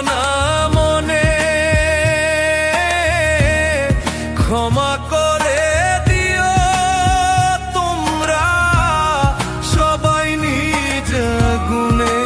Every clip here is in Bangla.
না মনে, ক্ষমা করে দিও তোমরা সবাই নিজ গুণে।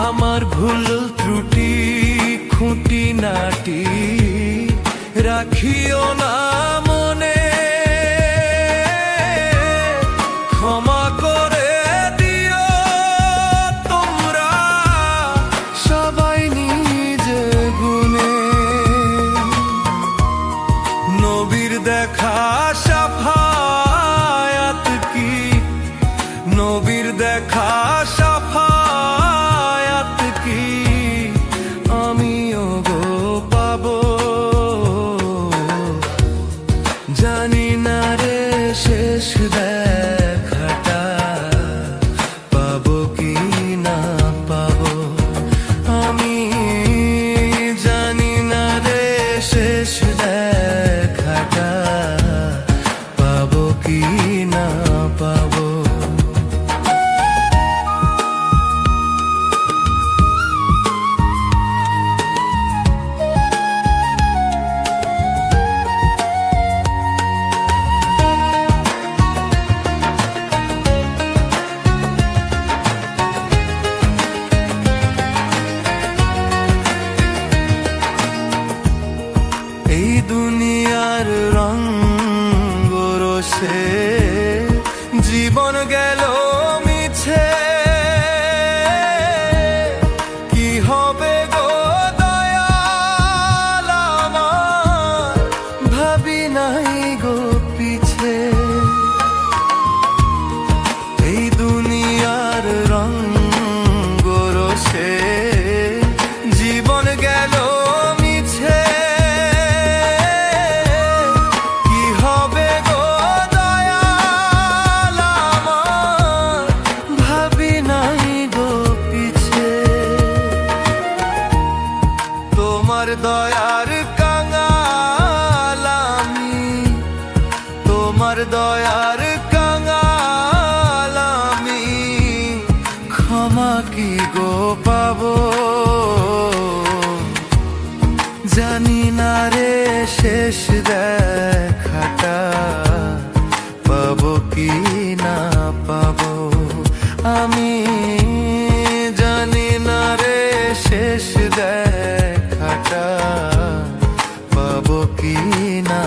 আমার ভুল ত্রুটি খুঁটিনাটি রাখিও না মনে, ক্ষমা করে দিও তোমরা সবাই নিজ গুণে। নবীর দেখা শাফায়াত কি, নবীর দেখা শাফায়াত কি আমিও গো পাবো। জানি না রে শেষ দেখাটা পাবো কি না পাবো, আমি জানি না রে শেষ দেখাটা পাবো কি না পাবো। এই দুনিয়ার রঙ রসে জীবন গেল মিছে, কি হবে গো দয়াল আমার ভাবি নাই গো পিছে। এই দুনিয়ার রঙ রসে জীবন গেল মিছে, তোমার দয়ার কাঙাল আমি, তোমার দয়ার কাঙাল আমি, ক্ষমা কি গো পাবো। জানি না রে শেষ দেখাটা পাবো কি না পাবো, আমি জানি না রে শেষ দেখাটা পাবো কি না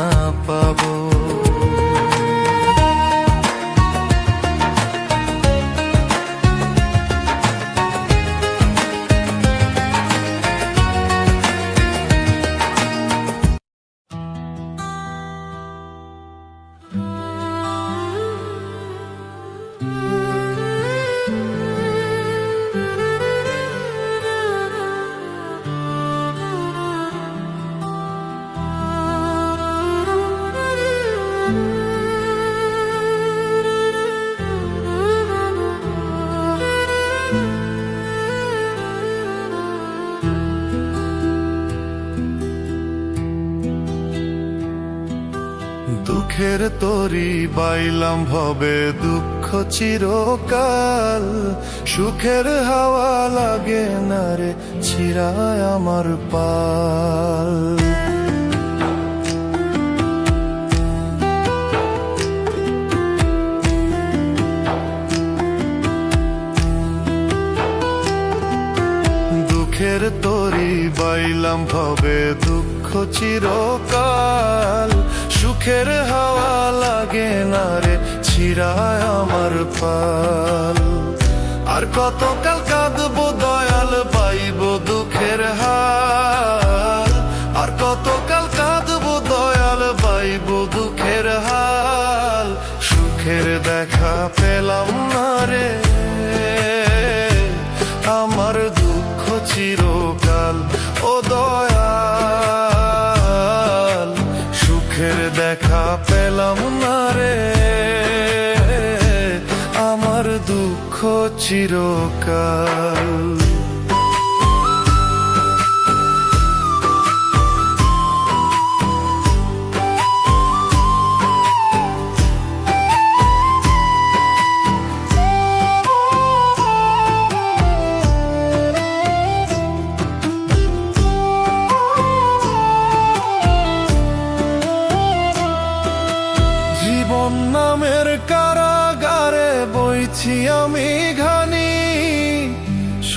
পাবো। দুঃখের তরি বাইলাম ভবে দুঃখ চিরকাল, সুখের হাওয়া লাগে না রে ছিড়ায় আমার পাল। দুঃখের তরি বাইলাম ভবে দুঃখ চিরকাল, সুখের হাওয়া লাগে না রে ছিড়ায় আমার পাল। আর কতকাল কাঁদবো দয়াল পাইব দুঃখের হাল, আর কতকাল কাঁদবো দয়াল পাইব দুঃখের হাল। সুখের দেখা পেলাম না রে আমার দুঃখ চিরকাল, ও দয়াল সুখের দেখা পেলাম না রে আমার দুঃখ চিরকাল।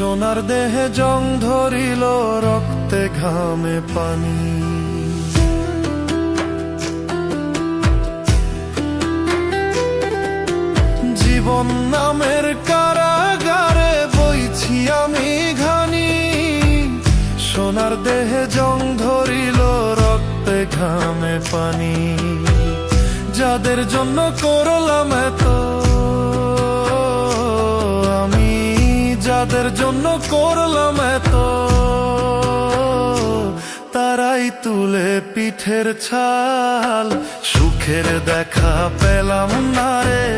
সোনার দেহে জং ধরিল, রক্তে ঘামে পানি। জীবন নামের কারাগারে বইছি আমি ঘানি। সোনার দেহে জং ধরিল, রক্তে ঘামে পানি। যাদের জন্য করলাম এত, আমি যাদের জন্য করলাম এত, তারাই তুলে পিঠের ছাল। সুখের দেখা পেলাম না রে,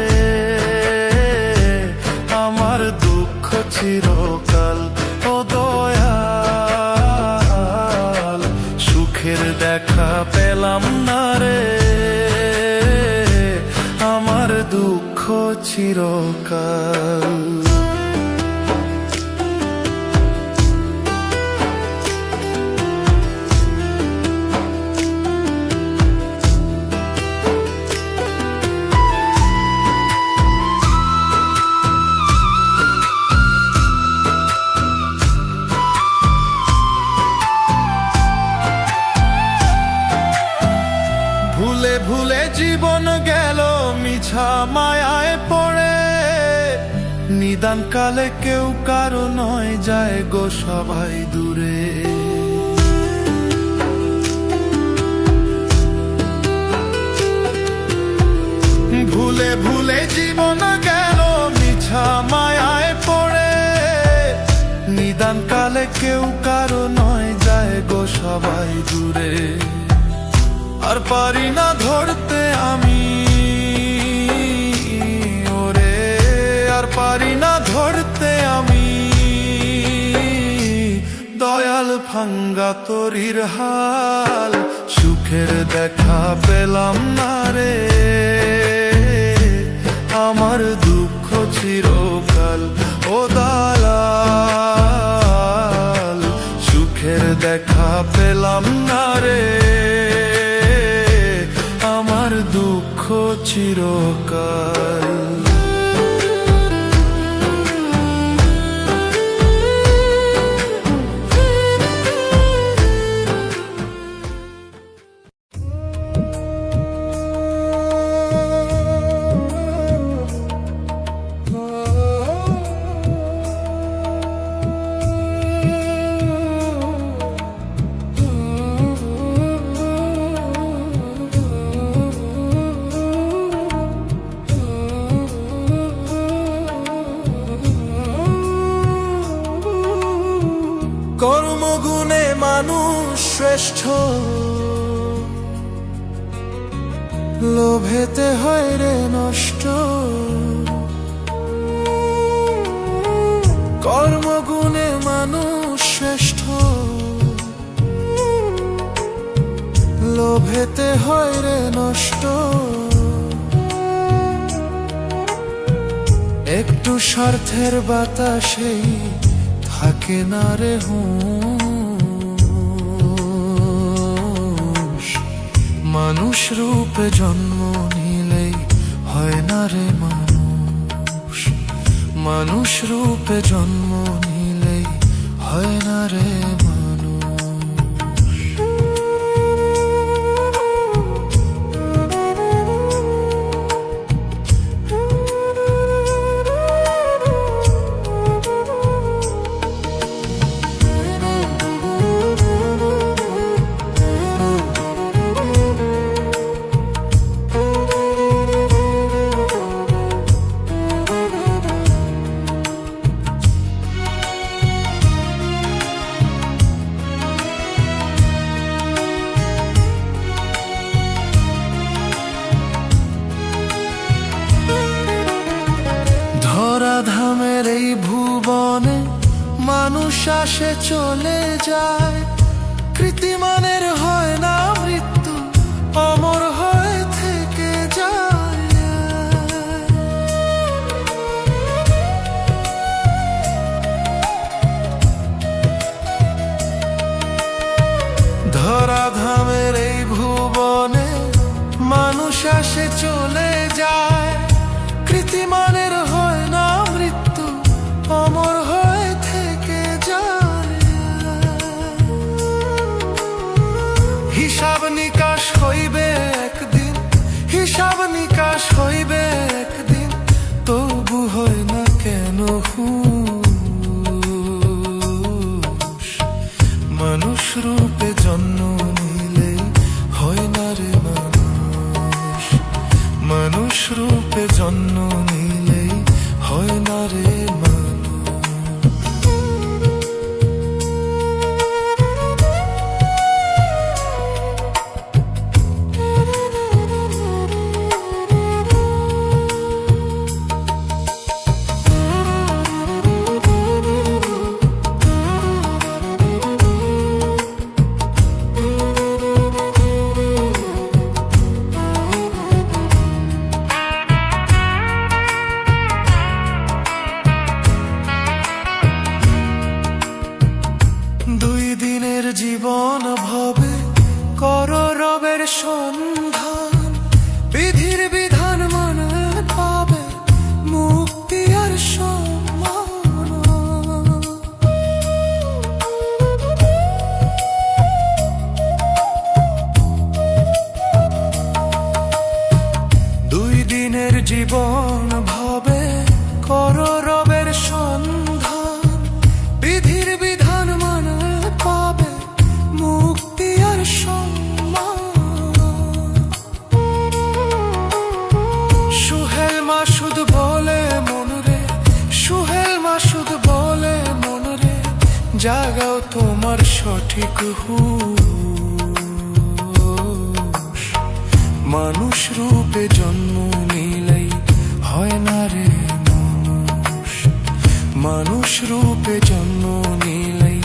আমার দুঃখ চিরকাল। ও দয়াল, সুখের দেখা পেলাম না রে, আমার দুঃখ চিরকাল। ভুলে ভুলে জীবন গেল মিছা মায়ায় পড়ে, নিদান কালে কেউ কারো নয়, যায় গো সবাই দূরে। ভুলে ভুলে জীবন গেল মিছা মায়ায় পড়ে, নিদান কালে কেউ কারো নয়, যায় গো সবাই দূরে। আর পারি না ধরতে আমি ওরে, আর পারি না ধরতে আমি, দয়াল ভাঙ্গা তরির হাল। সুখের দেখা পেলাম না রে, আমার দুঃখ চিরকাল। ও দালাল, সুখের দেখা পেলাম না রে, আমার দুঃখ চিরকাল। কর্মগুণে মানুষ শ্রেষ্ঠ, লোভেতে হয় রে নষ্ট। কর্মগুণে মানুষ শ্রেষ্ঠ, লোভেতে হয় রে নষ্ট। একটু স্বার্থের বাতাসেই থাকে না রে হুঁশ। মানুষ রূপে জন্ম নিলেই হয় না রে মানুষ, মানুষ রূপে জন্ম নিলেই হয় না রে মানুষ। ধরাধামের এই ভুবনে মানুষ আসে চলে যায়, কৃতিমানের হয় না মৃত্যু, অমর হয়ে থেকে যায়। ধরাধামের এই ভুবনে মানুষ আসে চলে যায়, কৃতিমানের হয় না মৃত্যু, অমর হয়ে থেকে রূপে জন্ম নিলে হয় না রে মানুষ, মানুষ রূপে জন্ম নিলে হয় না রে মানুষ। দুই দিনের জীবন ভাবে কর রবের সন্ধান, বিধির বিধান মানে পাবে মুক্তি আর সম্মান। দুই দিনের জীবন ভাবে কর রবের সন্ধান, বিধির বিধান মানে পাবে মুক্তি আর সম্মান। সুহেল মাসুদ বলে মন রে, সুহেল মাসুদ বলে মন রে, জাগাও তোমার সঠিক হুঁশ। মানুষ রূপে জন্ম নিলেই হয় না রে মানুষ, মানুষ রূপে জন্ম নিলেই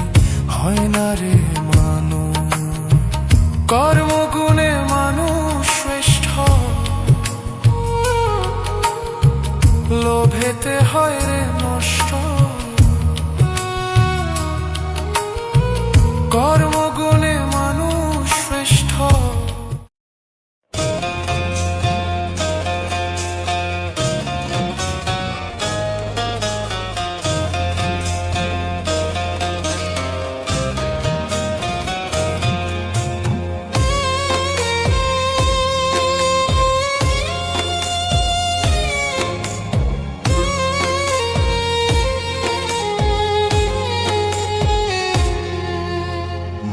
হয় না রে মানুষ। কর্মগুণে মানুষ শ্রেষ্ঠ, লোভেতে হয় রে নষ্ট। কর্মগুণে মানুষ শ্রেষ্ঠ।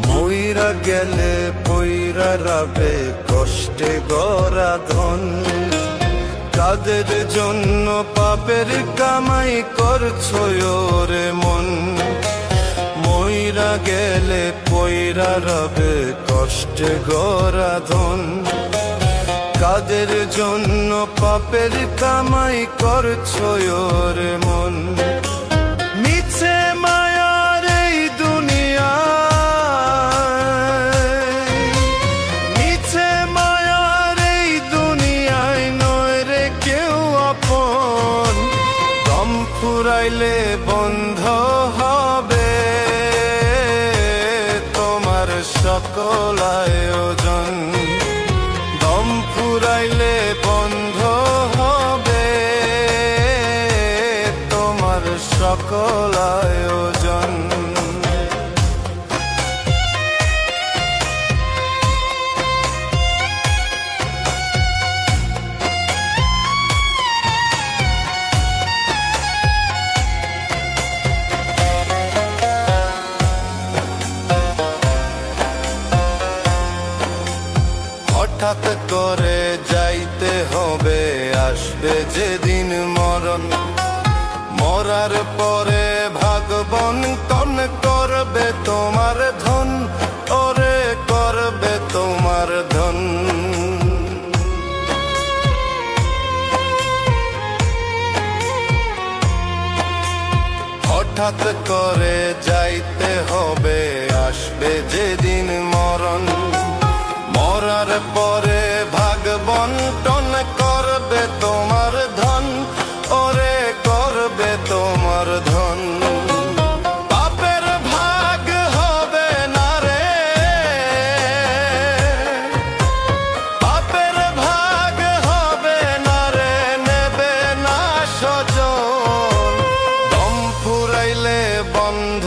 মইরা গেলে পইরা রাবে কষ্টে গড়া ধন, কাদের জন্য পাপের কামাই করছো রে মন। মইরা গেলে পইরা রাবে কষ্টে গড়া ধন, কাদের জন্য পাপের কামাই করছো রে মন। মিছে মায়ার এই দুনিয়া, মিছে মায়ার এই দুনিয়ায় নয় রে কেউ আপন। দম ফুরাইলে বন্ধ হবে তোমার সকল আয়োজন, দম ফুরাইলে বন্ধ হবে তোমার সকল আয়োজন। হঠাৎ করে যাইতে হবে, আসবে যেদিন মরণ। মরার পরে ভাগবন্টন করবে তোমার ধন, ওরে করবে তোমার ধন। হঠাৎ করে যাইতে হবে, আসবে যেদিন মরণ। মরার পরে ভাগবন্টন করবে তোমার ধন, ওরে করবে তোমার ধন। পাপের ভাগ হবে না রে, পাপের ভাগ হবে না রে, নেবে না স্বজন। দম ফুরাইলে বন্ধ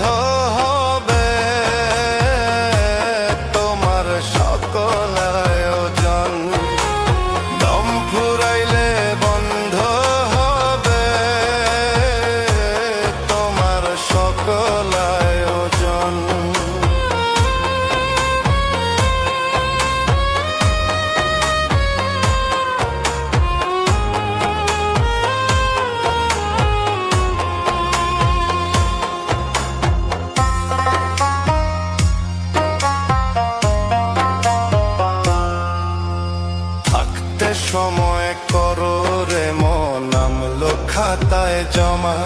খাতায় জমা।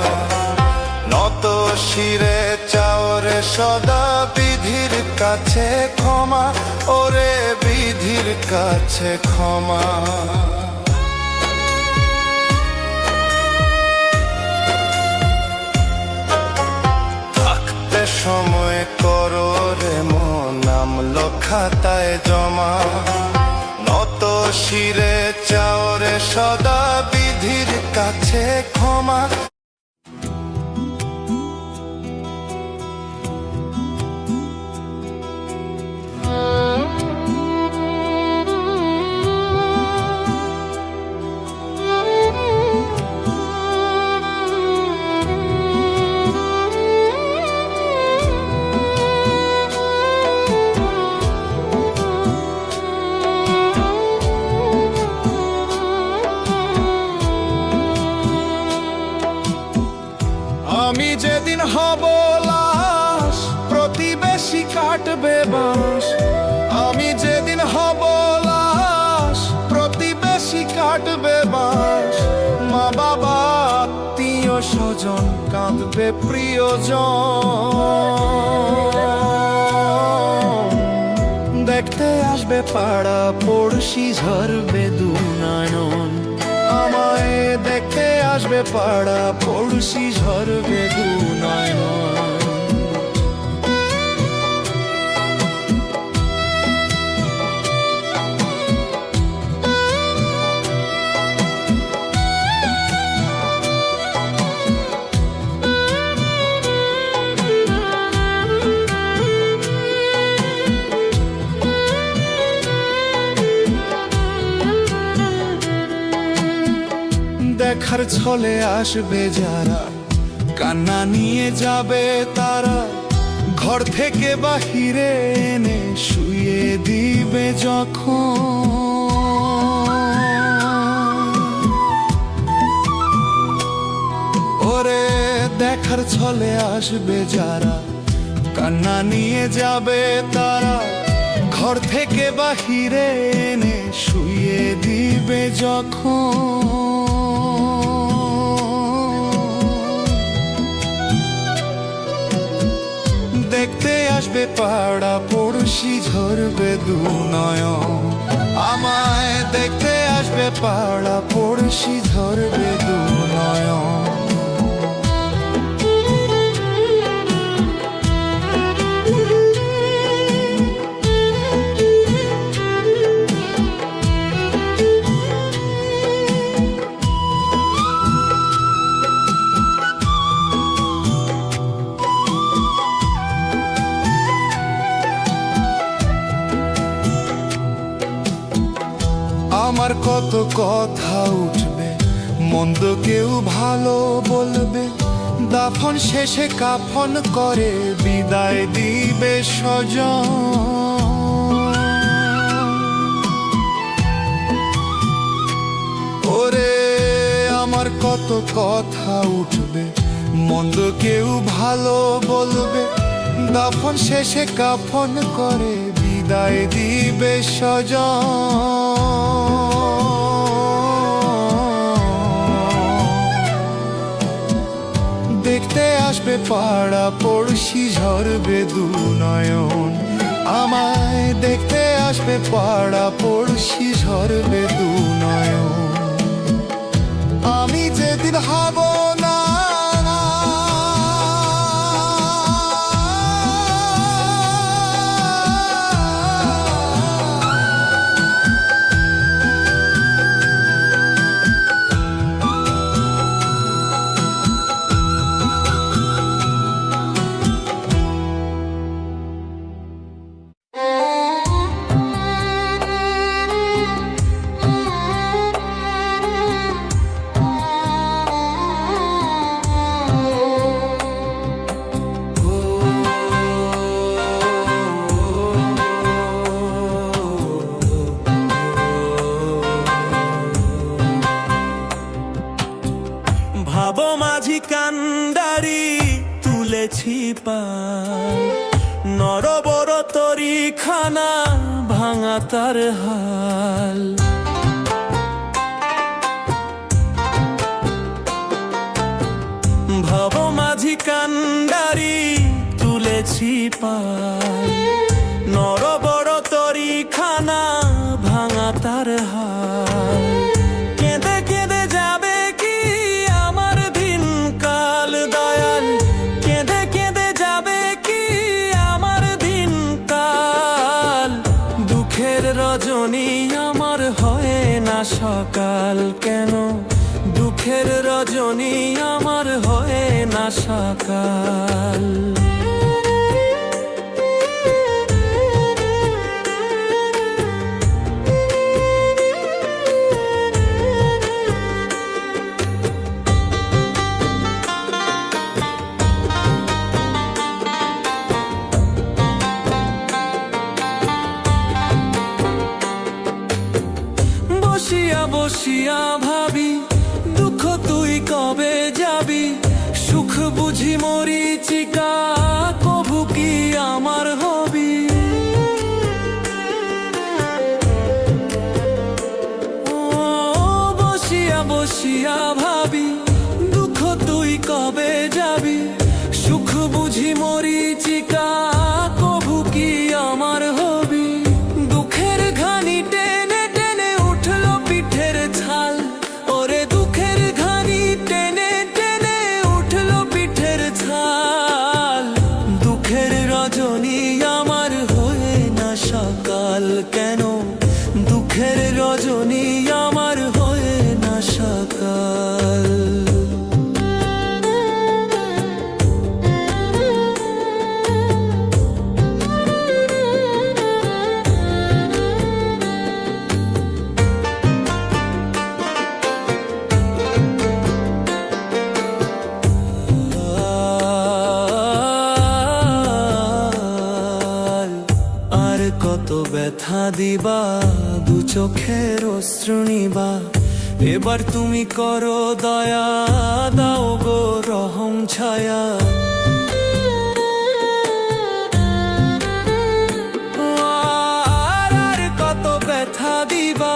নত শিরে চাওরে সদা বিধির কাছে ক্ষমা, ওরে বিধির কাছে ক্ষমা। থাকতে সময় করো রে মন নামলো খাতায় জমা। নত শিরে চাওরে সদা বিধির কাছে ক্ষমা। আমি যেদিন হব লাশ, প্রতিবেশী কাটবে বাঁশ। আমি যেদিন হব লাশ, প্রতিবেশী কাটবে বাঁশ। মা বাবা আত্মীয় স্বজন কাঁদবে প্রিয়জন। দেখতে আসবে পাড়া পড়শি ঝরবে দু নয়ন। আমায় দেখতে আসবে পাড়া পড়শি ঝরবে দু নয়ন। দেখার ছলে আসবে যারা, কান্না নিয়ে যাবে তারা। ঘর থেকে বাহিরে এনে শুয়ে দিবে যখন। ওরে দেখার ছলে আসবে যারা, কান্না নিয়ে যাবে তারা। ঘর থেকে বাহিরে এনে শুয়ে দিবে যখন। দেখতে আসবে পাড়া পড়শি ঝরবে দু নয়ন। আমায় দেখতে আসবে পাড়া পড়শি ঝরবে দু নয়ন। আমার কত কথা উঠবে, মন্দ কেউ ভালো বলবে। দাফন শেষে কাফন করে বিদায় দিবে স্বজন। ওরে আমার কত কথা উঠবে, মন্দ কেউ ভালো বলবে। দাফন শেষে কাফন করে বিদায় দিবে স্বজন। দেখতে আসবে পাড়া পড়শি ঝরবে দু নয়ন। আমায় দেখতে আসবে পাড়া পড়শি ঝরবে দু নয়ন। আমি যেদিন হব না ভাবো মাঝি কান্ডারি তুলেছি পাল, নরবর তরি খানা ভাঙা তার হাল। তুলেছি পাল নর বড় তরি খানা ভাঙা তার হাল কেঁদে কেঁদে যাবে কি আমার দিন কাল দয়াল কেঁদে কেঁদে যাবে কি আমার দিন কাল দুঃখের রজনী আমার হয় না সকাল কেন দুঃখের রজনী আমার হয় না সকাল বসিয়া বসিয়া ভাবি দুঃখ তুই কবে যাবি সুখ বুঝি মরিচিকা কভু কি আমার হবি ও বসিয়া বসিয়া ভাবি দুঃখ তুই কবে যাবি সুখ বুঝি মরিচিকা কভু কি আমার হবি দুঃখের ঘানি টেনে টেনে উঠলো পিঠের ছাল ওরে দুঃখের ঘানি টেনে টেনে উঠলো পিঠের ছাল দুঃখের রজনী আমার হয়ে না সকাল কেন দুঃখের রজনী আমার হয়ে না সকাল কত ব্যথা দিবা দু চোখের অশ্রু নিবা এবার তুমি করো দয়া দাও গো রহম ছায়া আর কত ব্যথা দিবা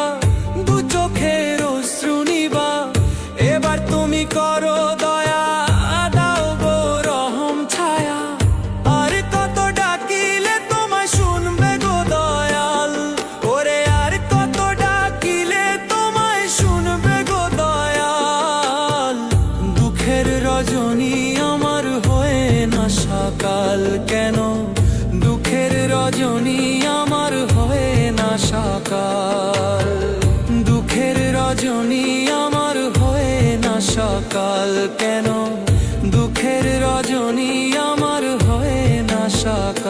দু চোখের অশ্রু নিবা এবার তুমি করো দয়া দাও গো রহম ছায়া আর কত ডাকিলে তোমায় শুনবে গো দয়াল ওরে আর কত ডাকিলে তোমায় শুনবে গো দয়াল দুঃখের রজনী আমার হয়ে না সকাল কেন দুঃখের রজনী আমার হয়ে না সকাল দুঃখের রজনী আমার হয়ে না সকাল কেন দুঃখের রজনী আমার হয়ে না সকাল